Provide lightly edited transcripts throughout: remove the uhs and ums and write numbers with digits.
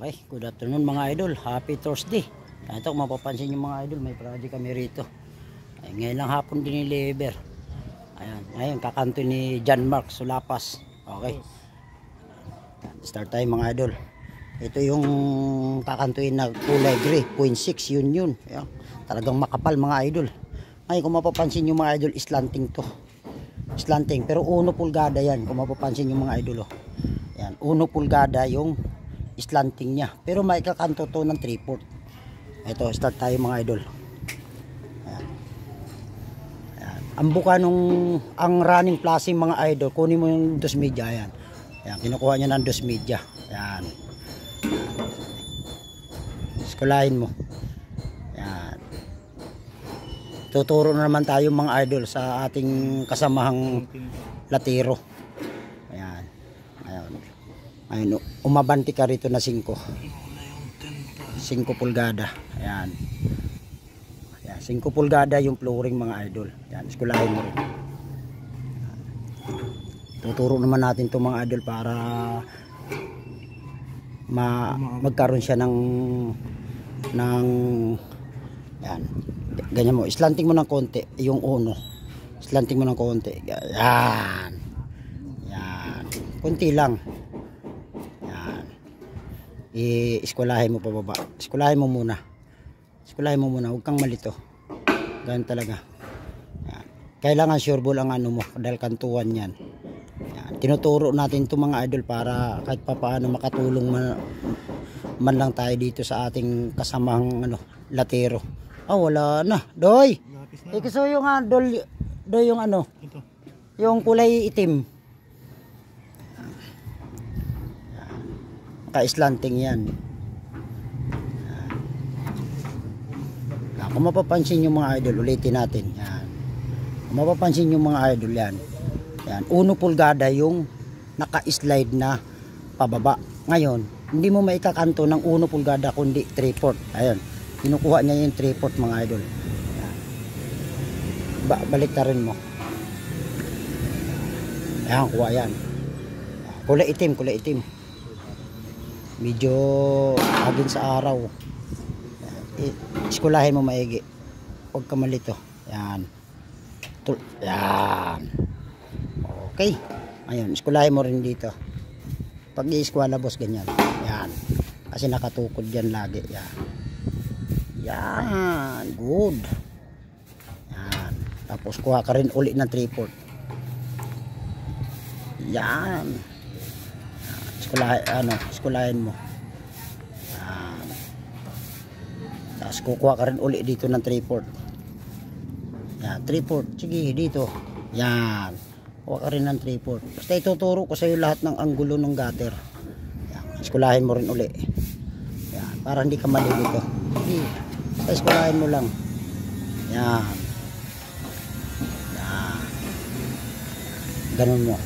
Okay, good afternoon mga idol. Happy Thursday. Ito kung mapapansin nyo mga idol, may project kami rito. Ay, ngayon lang hapon diniliver. Ayan, ngayon kakanto ni John Mark Sulapas. Okay. Start tayo mga idol. Ito yung kakantuin na kulay gray, 0.6 yun. Ayan, talagang makapal mga idol. Ngayon kung mapapansin nyo mga idol, slanting to. Slanting, pero 1 pulgada yan. Kung mapapansin nyo mga idol, oh. Ayan, 1 pulgada yung slanting niya, pero may kakanto to ng 3/4. Ito, start tayo mga idol. Ayan. Ayan. Ang buka ang running flashing mga idol, kunin mo yung 2 media. Ayan. Ayan, kinukuha niya ng 2 media. Ayan. Skulahin mo. Ayan. Tuturo na naman tayo mga idol sa ating kasamahang latiro. Ayan. Ayan. Ayun, umabanti ka rito na 5 pulgada. Ayan. Ayan, 5 pulgada yung flooring mga idol. Ayan, iskulahin mo rin. Tuturo naman natin to mga idol para magkaroon siya ng ayan. Ganyan mo, slanting mo ng konti yung uno. Slanting mo ng konti. Ayan. Ayan. Kunti lang. I-iskulahin mo pababa. Iskulahin mo muna. Iskulahin mo muna. Huwag kang malito. Ganun talaga. Yan. Kailangan sure ball ang ano mo. Dahil kantuan yan. Yan. Tinuturo natin ito mga idol para kahit pa paano makatulong man lang tayo dito sa ating kasamang latero. Wala na. Doy! Gusto yung doy yung Ito. Yung kulay itim. Ka-slanting yan. Kung mapapansin nyo mga idol, ulitin natin. Yan. Kung mapapansin nyo mga idol yan. Yan. 1 pulgada yung naka-slide na pababa. Ngayon, hindi mo maikakanto ng 1 pulgada kundi 3/4. Ayun. Kinukuha niya yung 3/4 mga idol. Yan. Balik ta rin mo. Yan, kuha yan. Kulay itim, kulay itim. Medyo agin sa araw. Iskulahin mo maigi. Huwag ka malito. Yan. Yan. Okay. Ayun, iskulahin mo rin dito. Pag i-iskwala boss, ganyan. Yan. Kasi nakatukod yan lagi. Yan. Yan. Good. Yan. Tapos kuha ka rin uli ng 3/4. Yan. Iskulahin mo. Yan. Tapos kukuha ka rin uli dito ng 3/4. Yan, 3/4. Sige, dito. Yan. Kuha ka rin ng 3/4. Basta ituturo ko sa iyo lahat ng anggulo ng gutter. Yan. Iskulahin mo rin uli. Yan. Para hindi ka malilito. Sige. Basta iskulahin mo lang. Yan. Yan. Ganun mo.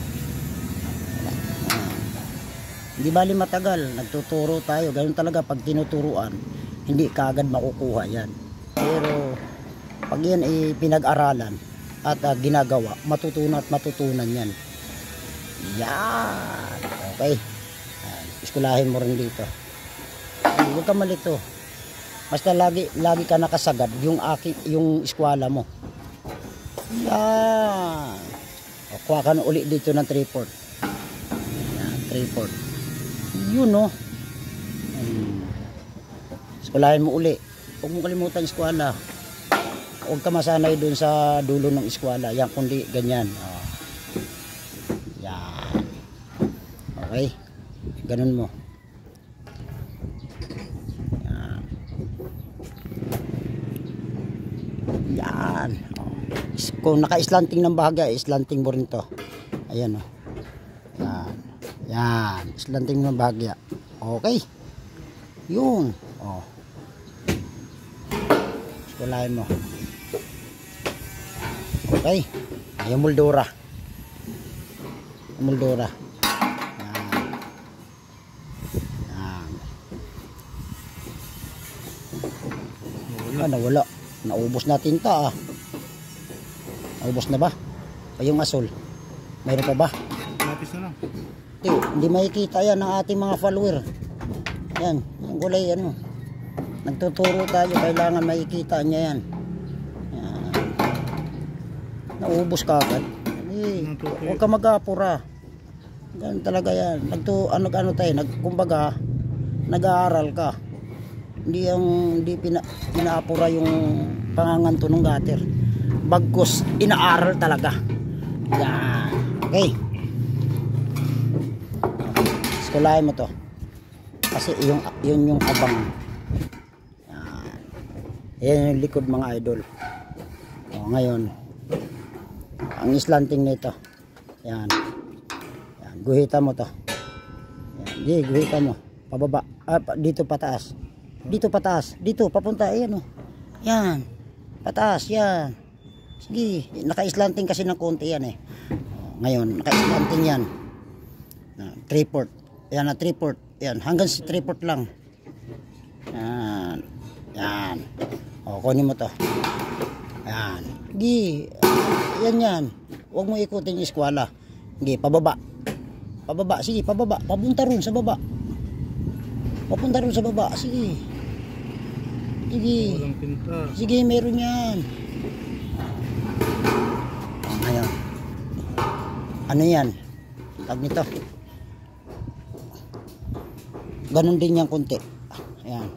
Hindi bali matagal, nagtuturo tayo. Ganun talaga pag tinuturuan, hindi kaagad makukuha yan. Pero pag yan ay pinag-aralan at ginagawa, matutunan at matutunan yan. Yan. Okay. Yan. Iskulahin mo rin dito. Huwag ka malito. Basta lagi ka nakasagad yung eskwala mo. Yan. Kuha ka na uli dito ng 3/4. Yan, 3/4. Yun Iskulahin mo uli. Huwag mo kalimutan eskwala. Huwag ka masanay dun sa dulo ng eskwala. Yan, kundi ganyan. Yan. Okay. Ganun mo. Yan. Yan. Kung naka-slanting ng bahagya, slanting mo rin to. Ayan Yan. Yan, slanting ng bahagya. Okay. Yun. Iskulahin mo. Okay. Yung moldura. Yan. Yan. Nawala. Naubos na tinta Naubos na ba? Yung asol. Mayroon pa ba? Lapis na lang. Hindi makikita yan ng ating mga follower. Yan, yung gulay ano. Nagtuturo tayo, kailangan makikita niya yan. Yan. Naubos ka agad. Huwag ka mag-apura. Ganun talaga yan. Ano tayo, kumbaga, nag-aaral ka. Hindi pinaapura yung panganganto ng gutter. Bagkus, inaaral talaga. Yan. Okay. Skulahin mo to. Kasi yun yung abang. Yan yung likod mga idol. O, ngayon ang slanting nito. Yan. Yan, guhita mo to. Yan, guhita mo. Pababa. Dito pataas. Dito pataas. Dito papunta. Ayan o. Yan. Pataas. Yan. Sige. Naka-slanting kasi ng konti yan eh. O, ngayon, naka-slanting yan. 3/4. Yan na 3/4. Yan. Hanggang si 3/4 lang. Yan. Yan. O, kunin mo to. Yan. Sige. Yan. Huwag mo ikutin yung eskwela. Sige, pababa. Pababa. Sige, pababa. Papunta rin sa baba. Papunta rin sa baba. Sige. Sige. Sige, meron yan. Ayan. Ano yan? Tag nito. Ganon din yan konti. Ayan.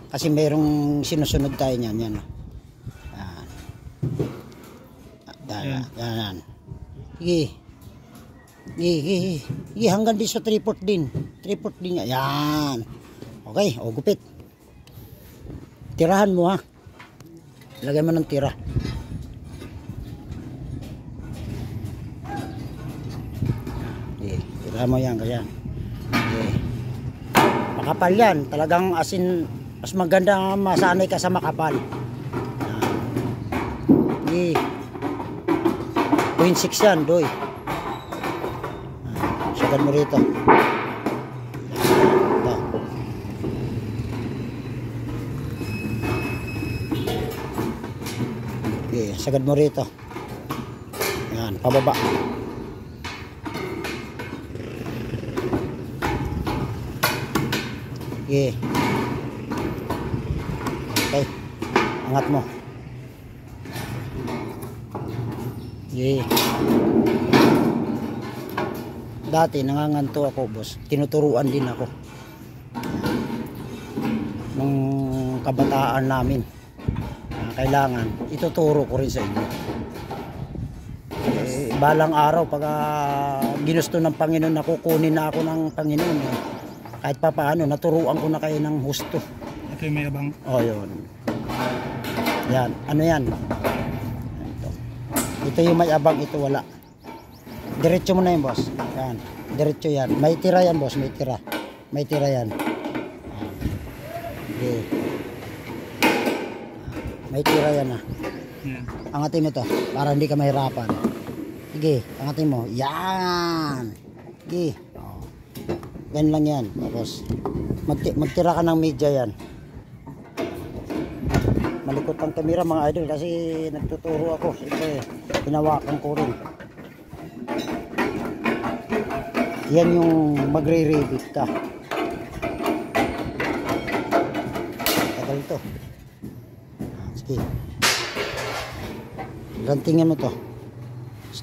Kasi merong sinusunod tayo niyan. Yan. Yan. Sige. Sige. Hanggang din sa 3/4 din. 3/4 din yan. Yan. Okay. O, gupit. Tirahan mo ha. Lagay mo ng tira. Sige. Tirahan mo yan. Kaya. Okay. Makapal yan. Talagang asin. Mas maganda masanay ka sa makapal. Sige. 0.6 yan, doy. Sagad mo rito. Ito. Okay, sagad mo rito. Yan, pababa. Okay. Okay. Angat mo. Okay. Dati nanganganto ako, boss. Tinuturuan din ako nung kabataan namin. Kailangan ituturo ko rin sa inyo. Balang araw pag ginusto ng Panginoon na kukunin na ako ng Panginoon, kahit pa paano naturuan ko na kayo ng husto. Ito yung may abang. Oh, yun. Yan, ano yan? Ito yung may abang, ito wala. Diretso mo na yun, boss. Yan. Diretso yan. May tira yan, boss. May tira. May tira yan. Okay. May tira yan ah. Yan. Angatin mo to para hindi ka mahirapan. Sige, angatin mo. Yan. Sige. Oh. Ganyan lang yan. Tapos, magtira ka ng media yan. Malikot ang kamera mga idol kasi nagtuturo ako. Siyempre, hinawakan ko rin. Yan yung magre-rebit ka. Tagal ito. Sige. Lantingin mo to.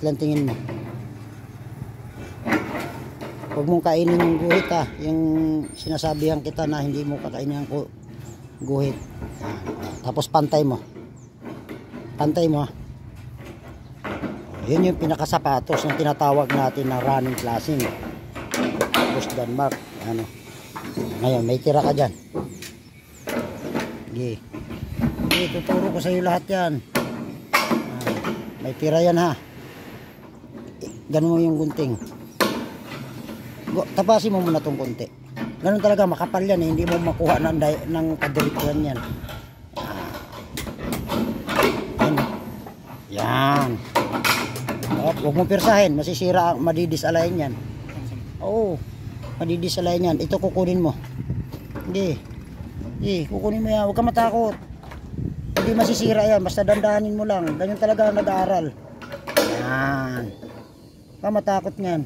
Lantingin mo. Huwag mong kainin yung guhit ha. Yung sinasabihan kita na hindi mo kakainin ang guhit. Tapos pantay mo. Pantay mo ha. Yun yung pinakasapatos na tinatawag natin na running classing. Tapos Denmark. Ano. Ngayon, may tira ka dyan. Sige. Sige, tuturo ko sa iyo lahat yan. May tira yan ha. Ganun mo yung gunting. Tapasin mo muna tong konti. Ganun talaga, makapal yan eh. Hindi mo makuha ng kadirektuhan yan. Yan. Huwag mong pirsahin, masisira, madidisalayin yan. Oo, madidisalayin yan. Ito kukunin mo. Hindi. Hindi, kukunin mo yan. Huwag ka matakot. Hindi masisira yan, basta dandahanin mo lang. Ganyan talaga nag-aaral. Yan. Huwag ka matakot yan.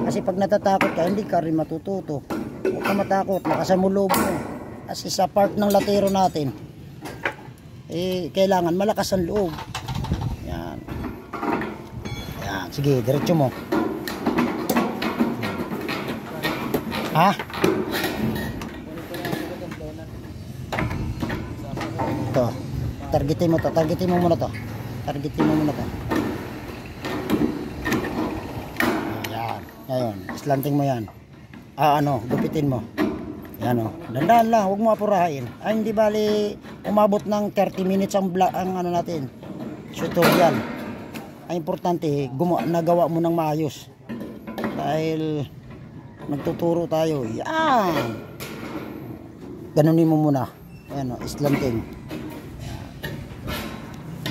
Kasi pag natatakot ka, hindi ka rin matututo. Huwag ka matakot, lakasan mo loob mo. Kasi sa part ng latero natin, kailangan malakas ang loob. Yan. Yan, sige, diretso mo. Ha? Ito. Targetin mo to. Targetin mo muna to. Targetin mo muna to. Yan. Ngayon, slanting mo yan. Gupitin mo. Yan o. Dandahan lang, huwag mo apurahin. Ay, hindi bali umabot ng 30 minutes ang ano natin. Tutorial. Ay, importante, nagawa mo ng maayos. Dahil nagtuturo tayo. Yan. Ganunin mo muna. Ayan o, slanting.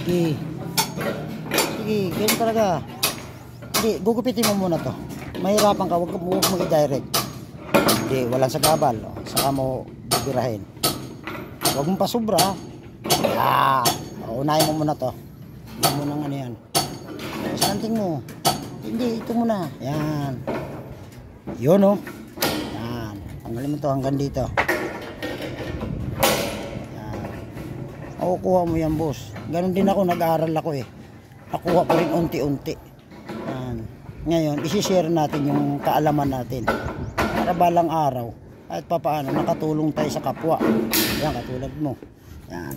Sige. Sige, ganun talaga. Hindi, gugupitin mo muna to. Mahirapan ka, huwag mo i-direct. Hindi, walang sagabal. Saka mo bibirahin. Huwag mong pasubra. Unahin mo muna to. Huwag mo nang ano yan. Slanting mo. Hindi, ito muna. Yan. Yun o. Yan. Tanggalin mo to hanggang dito. Yan. Makukuha mo yan, boss. Ganon din ako, nag-aaral ako eh. Nakuha ko rin unti-unti. Yan. Ngayon, isi-share natin yung kaalaman natin. Para balang araw, kahit papaano, nakatulong tayo sa kapwa. Yan, katulad mo. Yan.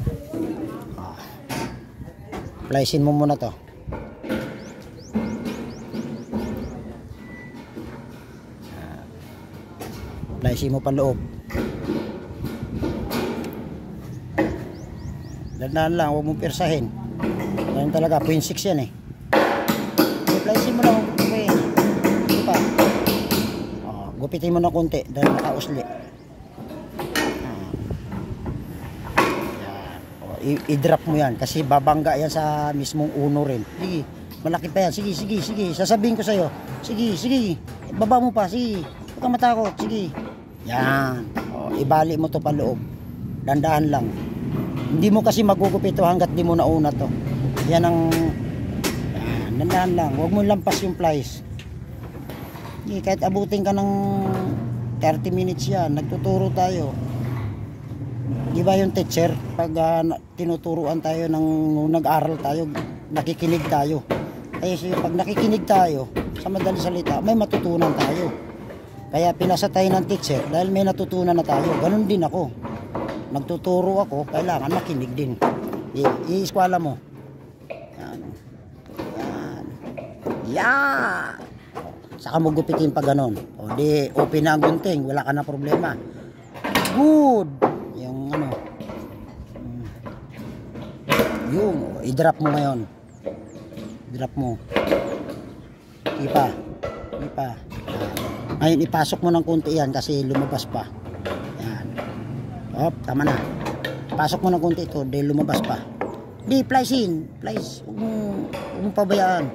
Slicein mo muna to. Slicein mo pa loob. Dandahan lang, huwag mong pirsahin. Ganyan talaga, 0.6 yan eh. Slicein mo lang, okay. Ito pa. Gupitin mo na konti dahil nakausli. I-drop mo yan kasi babangga yan sa mismong uno rin. Sige, malaki pa yan. Sige, sige, sige. Sasabihin ko sa'yo. Sige, sige. Baba mo pa. Sige. Huwag kang matakot. Sige. Yan. Ibali mo to pa loob. Dandahan lang. Hindi mo kasi magugupit to hanggat di mo nauna to. Yan ang dandahan lang. Huwag mo lampas yung plies. Kahit abutin ka ng 30 minutes yan, nagtuturo tayo. Di ba yung teacher, pag tinuturuan tayo nag-aral tayo, nakikinig tayo. Kasi pag nakikinig tayo, sa madaling salita, may matutunan tayo. Kaya pinasa tayo ng teacher dahil may natutunan na tayo. Ganun din ako. Nagtuturo ako, kailangan makinig din. I-eskwala mo. Yan. Yan. Yan. Saka mo gupitin pa ganon. O di, open na ang gunting. Wala ka na problema. Good. Yung ano. Yung, i-drop mo ngayon. Drop mo. Ipa. Ipa. Ngayon, ipasok mo ng kunti yan kasi lumabas pa. Yan. Hop, tama na. Pasok mo ng kunti ito dahil lumabas pa. Di, plies in. Plies. Huwag mong pabayaan.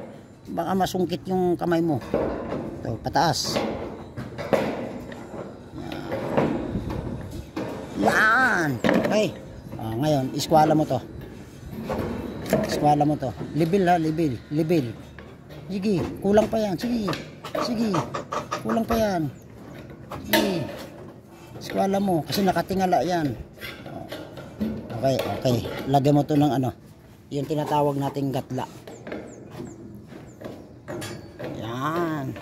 Baka masungkit yung kamay mo. Ito, pataas. Yan. Okay. Ngayon, iskwala mo to. Iskwala mo to. Libil ha, libil. Libil. Sige, kulang pa yan. Sige. Sige. Kulang pa yan. Sige. Iskwala mo. Kasi nakatingala yan. Okay, okay. Lagyan mo to ng ano. Yung tinatawag nating gatla. Yan.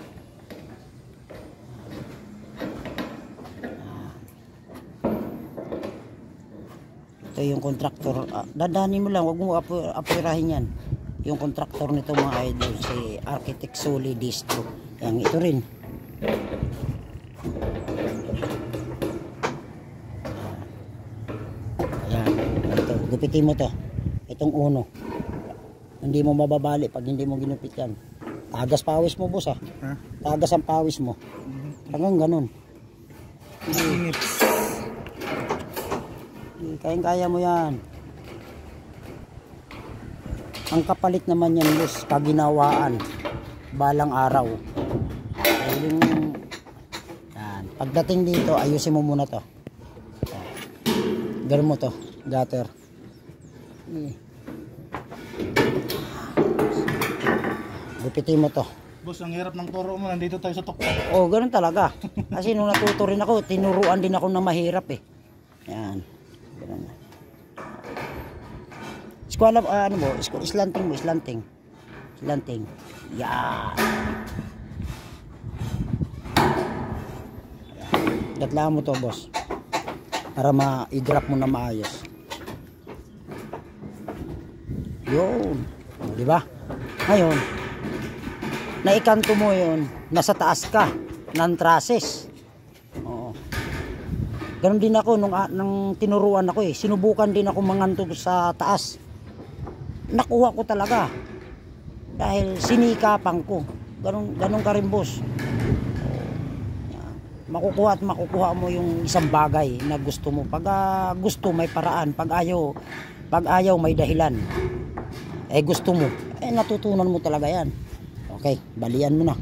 Ito yung kontraktor. Dadaanin mo lang, wag mo apurahin yan. Yung kontraktor nito mga idol, si Architect Soli Distro. Yan, ito rin. Ayan, ito, gupitin mo to. Itong uno. Hindi mo mababali pag hindi mo ginupit yan. Tagas pawis mo, boss, ha? Tagas ang pawis mo. Hanggang ganun. Kayang-kaya mo yan. Ang kapalit naman yan, boss, kaginawaan. Balang araw. Yan. Pagdating dito, ayusin mo muna to. Gawin mo to, gutter. Gupitin mo to. Boss, ang hirap ng turo mo. Nandito tayo sa tuktok. Oh, ganun talaga. Kasi nung natuto rin ako, tinuruan din ako na mahirap eh. Yan. Ganun. Eskwala, ano mo, islanting mo, islanting. Islanting. Yan. Gatlaan mo to, boss. Para ma-i-drop mo na maayos. Yun. O, diba? Ngayon, naikanto mo yun, nasa taas ka ng trusses. Oo. Ganon din ako nung tinuruan ako eh. Sinubukan din ako mangantog sa taas. Nakuha ko talaga. Dahil sinikapan ko. Ganon ka rin, boss. Makukuha at makukuha mo yung isang bagay na gusto mo. Pag gusto, may paraan. Pag ayaw, may dahilan. Gusto mo. Natutunan mo talaga yan. Okay, balian mo na.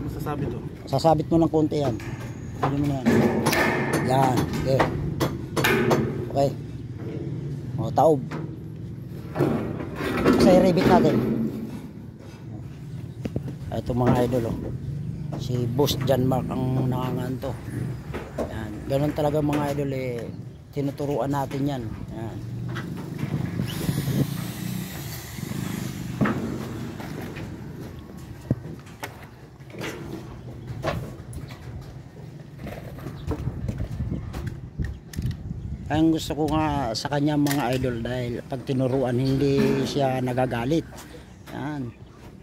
Masasabit to. Sasabit mo ng konti yan. Balian mo na yan. Yan. Okay. Okay. O, taob. Kasi i-rebit natin. Ito mga idol. Oh. Si Boss John Mark ang nanganganto. Yan. Ganun talaga mga idol eh. Tinuturuan natin yan. Yan. Ang gusto ko nga sa kanya mga idol dahil pag tinuruan hindi siya nagagalit. Yan.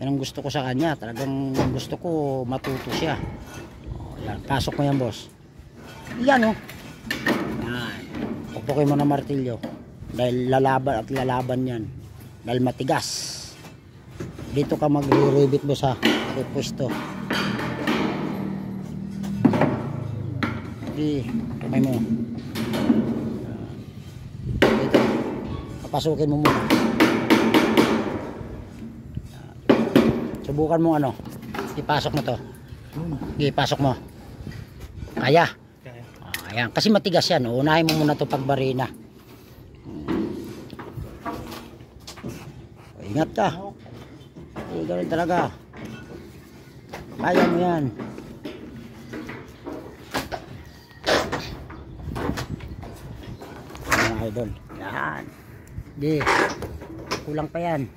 Yan ang gusto ko sa kanya. Talagang gusto ko matuto siya. O, yan. Pasok mo yan, boss. Yan o. Yan. Pupukin mo na martilyo. Dahil lalaban at lalaban yan. Dahil matigas. Dito ka magre-rebit mo sa pwesto. Di, kamay mo. Dito. Papasukin mo muna. Subukan mo ano. Ipasok mo to. Ipasok mo. Kaya? Kaya. Ayan. Kasi matigas yan. Unahin mo muna to pagbarina. Ingat ka. Ganun talaga. Kaya mo yan. Mga idol. Yan. Di. Kulang pa yan.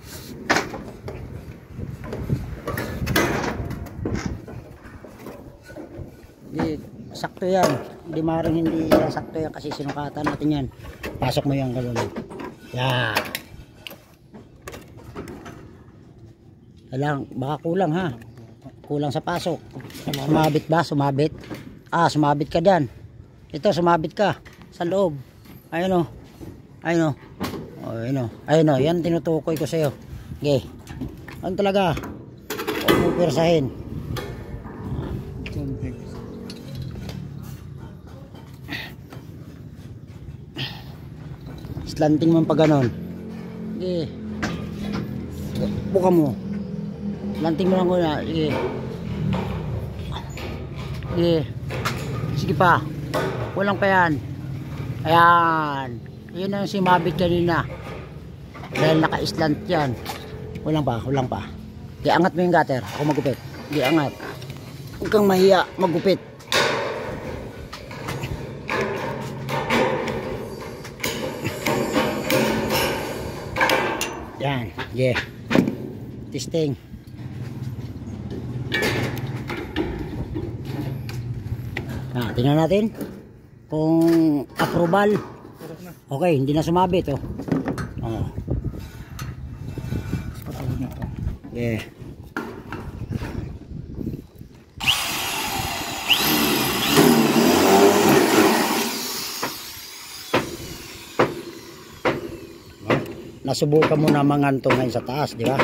Di. Sakto yan. Di maaaring hindi sakto yan kasi sinukatan natin yan. Pasok mo yan ganun. Yan. Alang, baka kulang ha. Kulang sa pasok. Sumabit ba? Sumabit? Sumabit ka dyan. Ito, sumabit ka. Sa loob. Ayun o. Ayun o. Ayun o. Ayun o. Yan tinutukoy ko sa'yo. Okay. Ano talaga? Huwag mo persahin. Slanting mo pa ganon. Okay. Buka mo. Lanting mo lang ko na. Sige. Sige. Sige pa. Kulang pa yan. Ayan. Yun ang simabit kanina. Dahil naka-slant yan. Kulang pa. Kulang pa. Iangat mo yung gutter. Ako magupit. Iangat. Huwag kang mahiya. Magupit. Yan. Yeah. Testing. Tingnan natin kung approval. Okay, hindi na sumabit oh. Yeah. Nasubukan mo na manganto ngayon sa taas, di ba?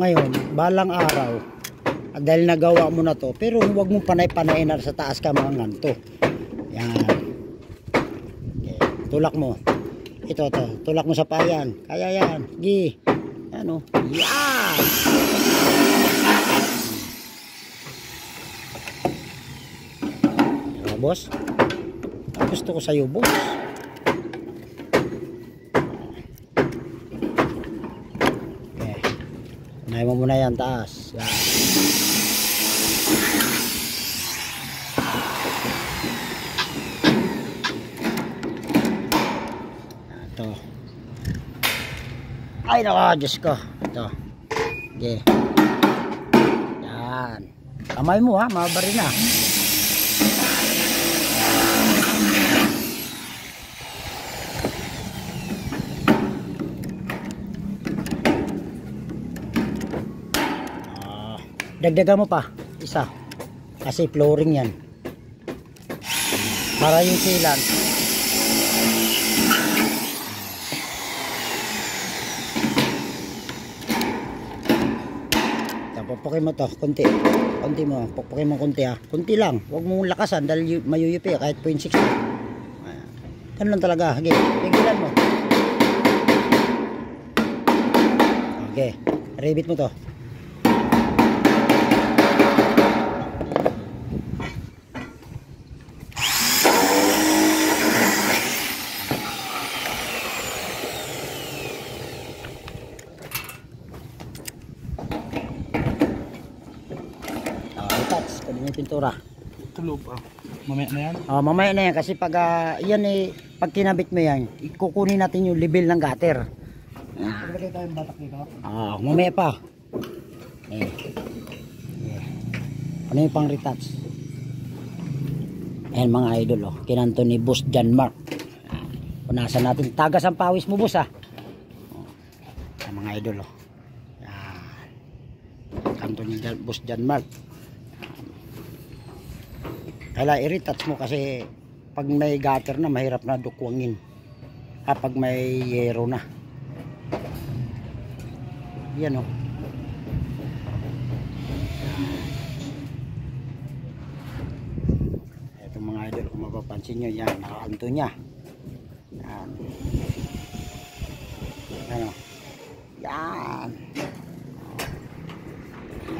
Ngayon, balang araw, dahil nagawa mo na to, pero huwag mong panay-panayin na sa taas ka mga nganto. Yan. Okay. Tulak mo. Ito, tulak mo sa payan. Kaya yan. Gi. Ano? Yan! Ano, boss? Gusto ko sa'yo, boss. Okay. Unahin mo muna yan, taas. Yan. Ay nako, Diyos ko. Ito. Okay. Yan. Kamay mo ha, mabari na. Dagdagan mo pa isa kasi flooring yan para yung silan. Pupukin mo to konti mo, pupukin mo konti ha, konti lang, huwag mong lakasan dahil mayuyupi kahit 0.6. Ganun lang talaga. Okay, pigilan mo. Okay, rebit mo to. Touch, pwede yung pintura. Tulo pa. Mamaya na yan. Mamaya na yan kasi pag yan pag kinabit mo yan, kukunin natin yung level ng gutter. Paglagay tayong batak dito. Mamaya pa. Ano yung pang retouch? Ayan mga idol, kinanto ni Boss John Mark. Punasan natin, tagas ang pawis mo boss Ayan mga idol kanto ni Boss John Mark. Kailangan i-retouch mo kasi pag may gutter na mahirap na dukwangin kapag may yero na. Yan ito mga idol, kung mapapansin nyo yan, nakakanto nya yan yan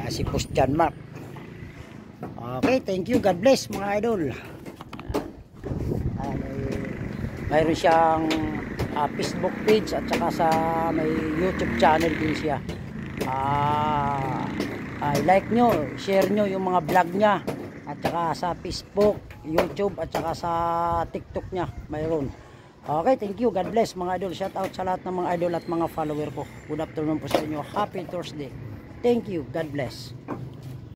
si Boss John Mark. Okay, thank you. God bless mga idol. Mayroon siyang Facebook page at saka sa may YouTube channel din siya. I-like nyo, share nyo yung mga vlog niya at saka sa Facebook, YouTube at saka sa TikTok niya mayroon. Okay, thank you. God bless mga idol. Shout out sa lahat ng mga idol at mga follower ko. Good afternoon po sa inyo. Happy Thursday. Thank you. God bless.